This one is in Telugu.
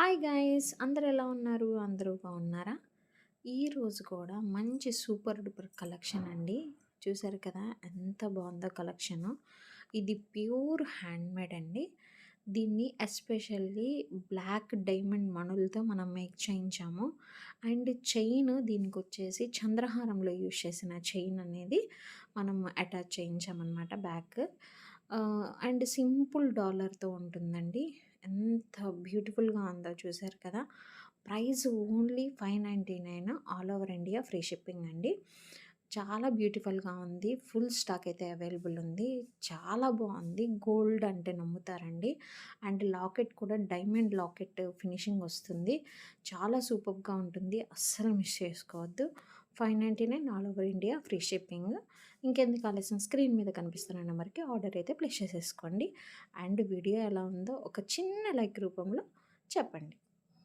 Hi guys! అందరూ ఎలా ఉన్నారు? అందరూ బాగున్నారా? ఈరోజు కూడా మంచి సూపర్ డూపర్ కలెక్షన్ అండి. చూసారు కదా! ఎంత బాగుందో కలెక్షను. ఇది ప్యూర్ హ్యాండ్‌మేడ్ అండి. దీన్ని ఎస్పెషల్లీ బ్లాక్ డైమండ్ మణులతో మనం మేక్ చేయించాము. అండ్ చైన్ దీనికొచ్చేసి చంద్రహారంలో యూజ్ చేసిన చైన్ అనేది మనం అటాచ్ చేయించామనమాట బ్యాక్. అండ్ సింపుల్ డాలర్‌తో ఉంటుందండి. ఎంత బ్యూటిఫుల్‌గా ఉందో చూసారు కదా! Price only 599 all over India free shipping అండి. చాలా బ్యూటిఫుల్‌గా ఉంది. ఫుల్ స్టాక్ అయితే అవైలబుల్ ఉంది. చాలా బావుంది. గోల్డ్ అంటే నమ్ముతారండి. అండ్ లాకెట్ కూడా డైమండ్ లాకెట్ ఫినిషింగ్ వస్తుంది. చాలా సూపర్బ్‌గా ఉంటుంది. అస్సలు మిస్ చేసుకోవద్దు. 599 all over India free shipping. ఇంకెందుకు ఆలస్యం స్క్రీన్ మీద కనిపిస్తున్న నెంబర్‌కి ఆర్డర్ అయితే ప్లేస్ చేసేసుకోండి. అండ్ వీడియో ఎలా ఉందో ఒక చిన్న లైక్ రూపంలో చెప్పండి.